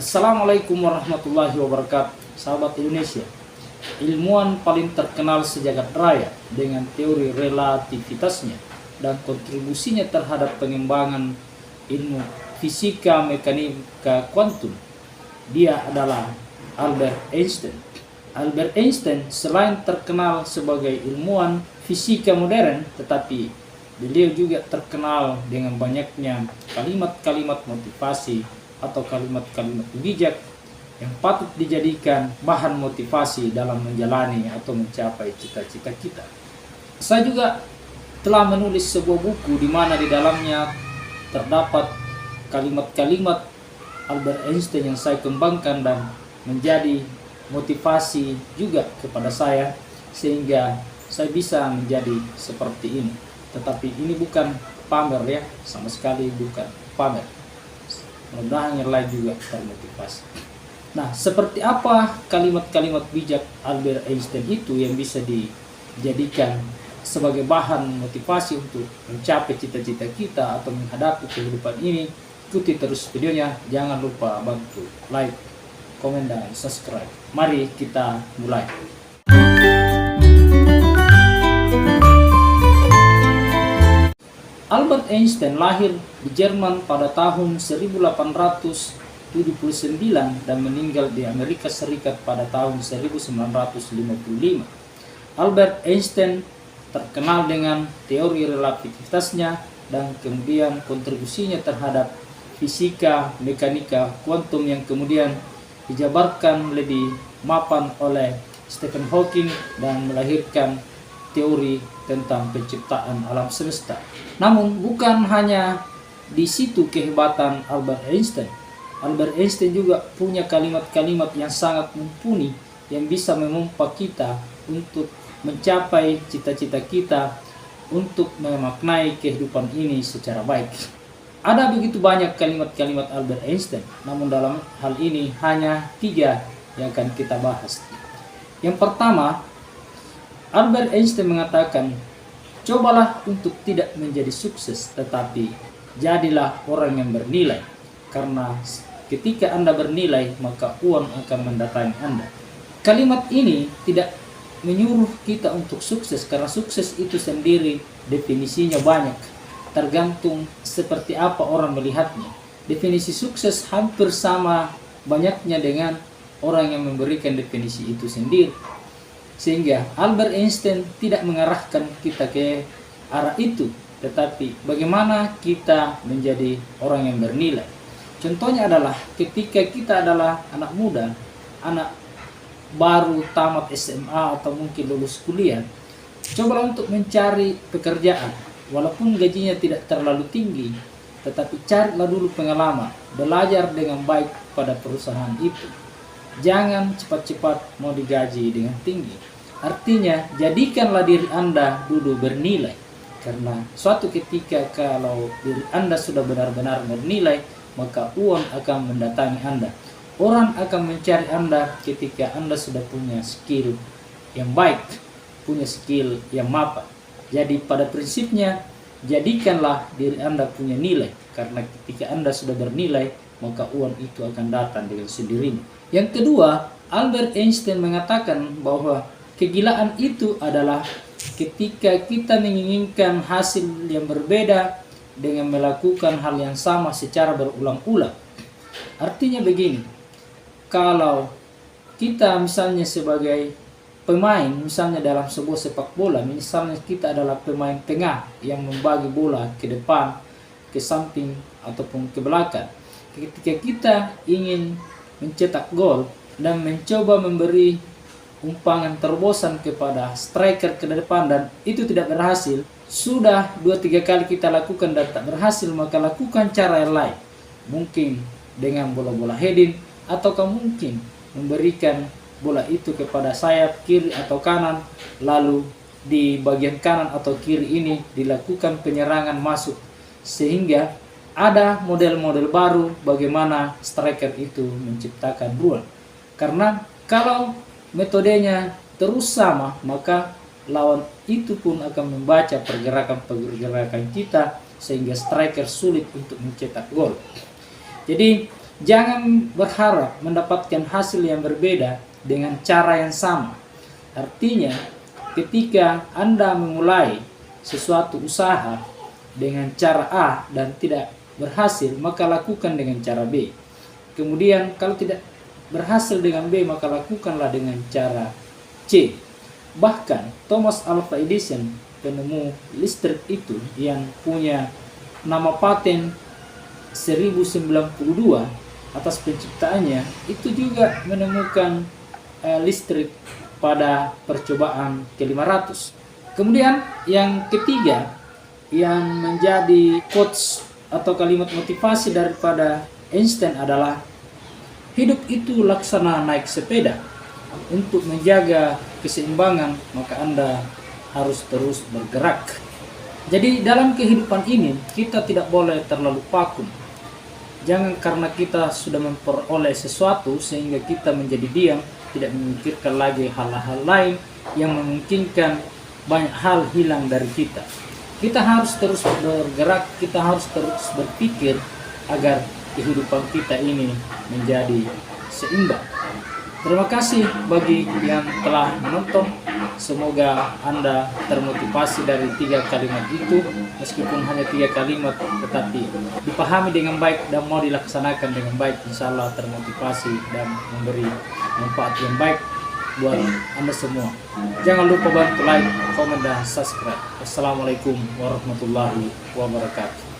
Assalamualaikum warahmatullahi wabarakatuh. Sahabat Indonesia, ilmuwan paling terkenal sejagat raya dengan teori relativitasnya dan kontribusinya terhadap pengembangan ilmu fisika mekanika kuantum, dia adalah Albert Einstein. Albert Einstein selain terkenal sebagai ilmuwan fisika modern, tetapi beliau juga terkenal dengan banyaknya kalimat-kalimat motivasi atau kalimat-kalimat bijak yang patut dijadikan bahan motivasi dalam menjalani atau mencapai cita-cita kita. Saya juga telah menulis sebuah buku di mana di dalamnya terdapat kalimat-kalimat Albert Einstein yang saya kembangkan dan menjadi motivasi juga kepada saya sehingga saya bisa menjadi seperti ini. Tetapi ini bukan pamer ya, sama sekali bukan pamer. Mudah-mudahan yang lain juga termotivasi. Nah, seperti apa kalimat-kalimat bijak Albert Einstein itu yang bisa dijadikan sebagai bahan motivasi untuk mencapai cita-cita kita atau menghadapi kehidupan ini? Ikuti terus videonya, jangan lupa bantu like, komen, dan subscribe. Mari kita mulai. Albert Einstein lahir di Jerman pada tahun 1879 dan meninggal di Amerika Serikat pada tahun 1955. Albert Einstein terkenal dengan teori relativitasnya dan kemudian kontribusinya terhadap fisika mekanika kuantum yang kemudian dijabarkan lebih mapan oleh Stephen Hawking dan melahirkan teori tentang penciptaan alam semesta. Namun bukan hanya di situ kehebatan Albert Einstein. Albert Einstein juga punya kalimat-kalimat yang sangat mumpuni yang bisa memompa kita untuk mencapai cita-cita kita, untuk memaknai kehidupan ini secara baik. Ada begitu banyak kalimat-kalimat Albert Einstein, namun dalam hal ini hanya 3 yang akan kita bahas. Yang pertama, Albert Einstein mengatakan, cobalah untuk tidak menjadi sukses, tetapi jadilah orang yang bernilai. Karena ketika Anda bernilai, maka uang akan mendatangi Anda. Kalimat ini tidak menyuruh kita untuk sukses, karena sukses itu sendiri definisinya banyak. Tergantung seperti apa orang melihatnya. Definisi sukses hampir sama banyaknya dengan orang yang memberikan definisi itu sendiri. Sehingga Albert Einstein tidak mengarahkan kita ke arah itu, tetapi bagaimana kita menjadi orang yang bernilai. Contohnya adalah ketika kita adalah anak muda, anak baru tamat SMA atau mungkin lulus kuliah, cobalah untuk mencari pekerjaan. Walaupun gajinya tidak terlalu tinggi, tetapi carilah dulu pengalaman, belajar dengan baik pada perusahaan itu. Jangan cepat-cepat mau digaji dengan tinggi. Artinya, jadikanlah diri Anda dulu bernilai. Karena suatu ketika kalau diri Anda sudah benar-benar bernilai, maka uang akan mendatangi Anda. Orang akan mencari Anda ketika Anda sudah punya skill yang baik, punya skill yang mapan. Jadi pada prinsipnya, jadikanlah diri Anda punya nilai. Karena ketika Anda sudah bernilai, maka uang itu akan datang dengan sendirinya. Yang kedua, Albert Einstein mengatakan bahwa kegilaan itu adalah ketika kita menginginkan hasil yang berbeda dengan melakukan hal yang sama secara berulang-ulang. Artinya begini, kalau kita misalnya sebagai pemain, misalnya dalam sebuah sepak bola, misalnya kita adalah pemain tengah yang membagi bola ke depan, ke samping, ataupun ke belakang. Ketika kita ingin mencetak gol dan mencoba memberi umpangan terobosan kepada striker ke depan dan itu tidak berhasil, sudah 2-3 kali kita lakukan dan tak berhasil, maka lakukan cara yang lain. Mungkin dengan bola-bola heading, ataukah mungkin memberikan bola itu kepada sayap kiri atau kanan, lalu di bagian kanan atau kiri ini dilakukan penyerangan masuk, sehingga ada model-model baru bagaimana striker itu menciptakan gol. Karena kalau metodenya terus sama, maka lawan itu pun akan membaca pergerakan-pergerakan kita sehingga striker sulit untuk mencetak gol. Jadi Jangan berharap mendapatkan hasil yang berbeda dengan cara yang sama. Artinya, ketika Anda memulai sesuatu usaha dengan cara A dan tidak berhasil, maka lakukan dengan cara B. Kemudian kalau tidak berhasil dengan B, maka lakukanlah dengan cara C. Bahkan Thomas Alva Edison, penemu listrik itu yang punya nama paten 1092 atas penciptaannya, itu juga menemukan listrik pada percobaan ke-500. Kemudian yang ketiga yang menjadi quotes atau kalimat motivasi daripada Einstein adalah hidup itu laksana naik sepeda. Untuk menjaga keseimbangan, maka Anda harus terus bergerak. Jadi dalam kehidupan ini kita tidak boleh terlalu vakum. Jangan karena kita sudah memperoleh sesuatu sehingga kita menjadi diam, tidak memikirkan lagi hal-hal lain yang memungkinkan banyak hal hilang dari kita. Kita harus terus bergerak, kita harus terus berpikir agar kehidupan kita ini menjadi seimbang. Terima kasih bagi yang telah menonton. Semoga Anda termotivasi dari 3 kalimat itu. Meskipun hanya 3 kalimat, tetapi dipahami dengan baik dan mau dilaksanakan dengan baik, insya Allah termotivasi dan memberi manfaat yang baik buat Anda semua. Jangan lupa bantu like, komen, dan subscribe. Wassalamualaikum warahmatullahi wabarakatuh.